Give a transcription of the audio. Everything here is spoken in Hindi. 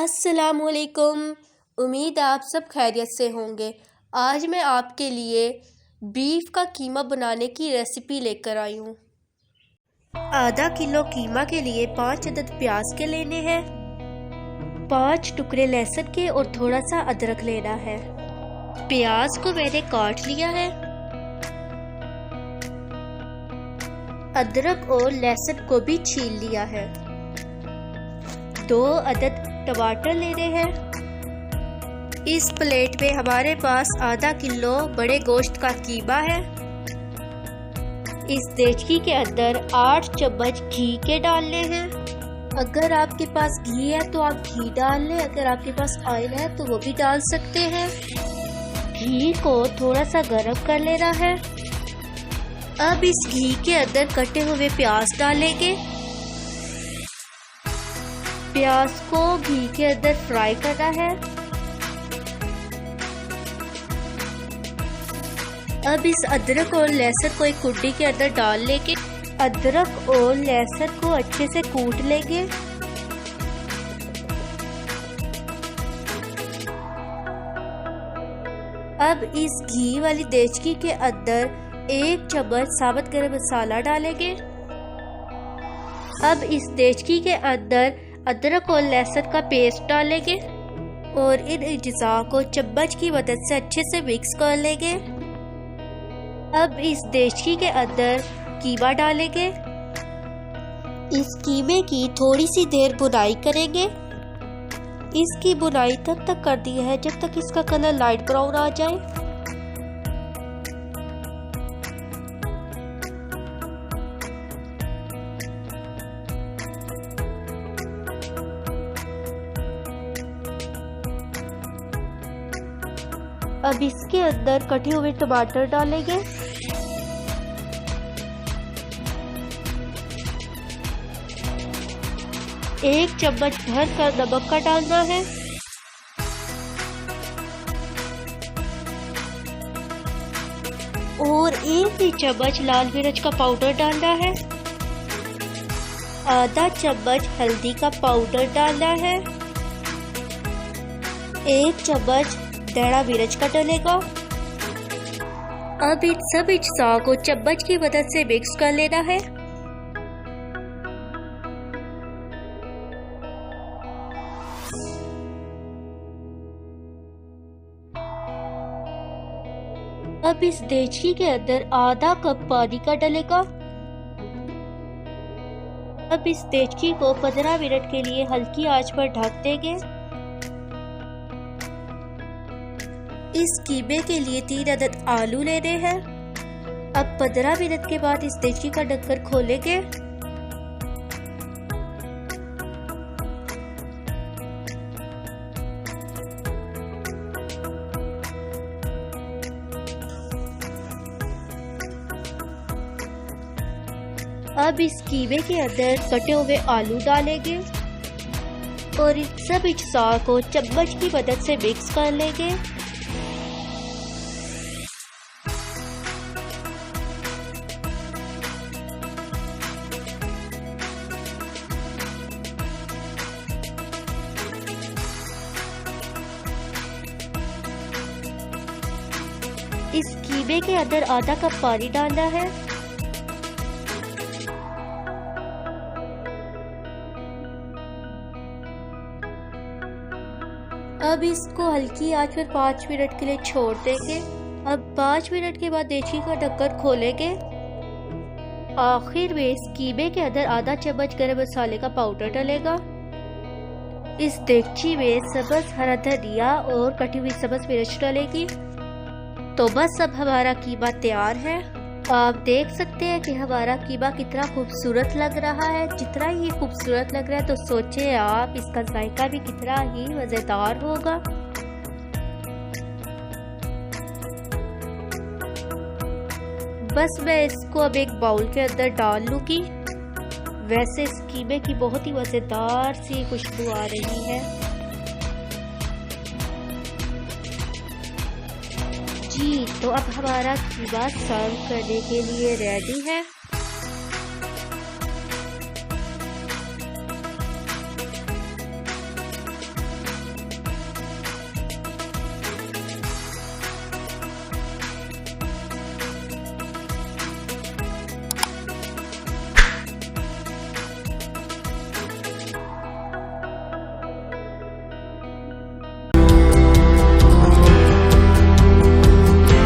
अस्सलामुअलैकुम। उम्मीद आप सब खैरियत से होंगे। आज मैं आपके लिए बीफ का कीमा बनाने की रेसिपी लेकर आई हूँ। आधा किलो कीमा के लिए 5 अदद प्याज के लेने हैं, 5 टुकड़े लहसुन के और थोड़ा सा अदरक लेना है। प्याज को मैंने काट लिया है। अदरक और लहसुन को भी छील लिया है। 2 अदद टमाटर लेने हैं। इस प्लेट में हमारे पास आधा किलो बड़े गोश्त का कीमा है। इस देचकी के अंदर 8 चम्मच घी के डालने हैं। अगर आपके पास घी है तो आप घी डाल लें, अगर आपके पास ऑयल है तो वो भी डाल सकते हैं। घी को थोड़ा सा गर्म कर लेना है। अब इस घी के अंदर कटे हुए प्याज डालेंगे। प्याज को घी के अंदर फ्राई करना है। अब इस अदरक और लहसुन को एक कुंडी के अंदर डाल लेंगे। अदरक और लहसुन को अच्छे से कूट लेंगे। अब इस घी वाली देचकी के अंदर 1 चम्मच साबुत गरम मसाला डालेंगे। अब इस देचकी के अंदर अदरक और लहसुन का पेस्ट डालेंगे और इन अज्जा को चम्मच की मदद से अच्छे से मिक्स कर लेंगे। अब इस देचकी के अंदर कीमा डालेंगे। इस कीमे की थोड़ी सी देर बुनाई करेंगे। इसकी बुनाई तब तक करनी है जब तक इसका कलर लाइट ब्राउन आ जाए। अब इसके अंदर कटे हुए टमाटर डालेंगे। एक चम्मच भर कर नमक का डालना है। और 1 चम्मच लाल मिर्च का पाउडर डालना है। आधा चम्मच हल्दी का पाउडर डालना है। 1 चम्मच दड़ा मिर्च का डलेगा। अब इन सब अज्जा को चम्मच की मदद से मिक्स कर लेना है। अब इस देचकी के अंदर आधा कप पानी का डलेगा। अब इस देचकी को 15 मिनट के लिए हल्की आंच पर ढक देंगे। इस कीमे के लिए 3 अदद आलू लेने हैं। अब 15 मिनट के बाद इस देचकी का ढक्कन खोलेंगे। अब इस कीमे के अंदर कटे हुए आलू डालेंगे और इन सब अज्जा को चम्मच की मदद से मिक्स कर लेंगे। इस कीमे के अंदर आधा कप पानी डालना है। अब इसको हल्की आंच पर 5 मिनट के लिए छोड़ देंगे। अब 5 मिनट के बाद देचकी का ढक्कन खोलेंगे। आखिर में इस कीमे के अंदर आधा चम्मच गरम मसाले का पाउडर डलेगा। इस देगची में सब्ज हरा धनिया और कटी हुई सब्ज मिर्च डलेगी। तो बस अब हमारा कीमा तैयार है। आप देख सकते हैं कि हमारा कीमा कितना खूबसूरत लग रहा है। जितना ही खूबसूरत लग रहा है तो सोचे आप इसका जायका भी कितना ही मजेदार होगा। बस मैं इसको अब एक बाउल के अंदर डाल लूंगी। वैसे इस कीमे की बहुत ही मजेदार सी खुशबू आ रही है। जी तो अब हमारा कीमा सर्व करने के लिए रेडी है।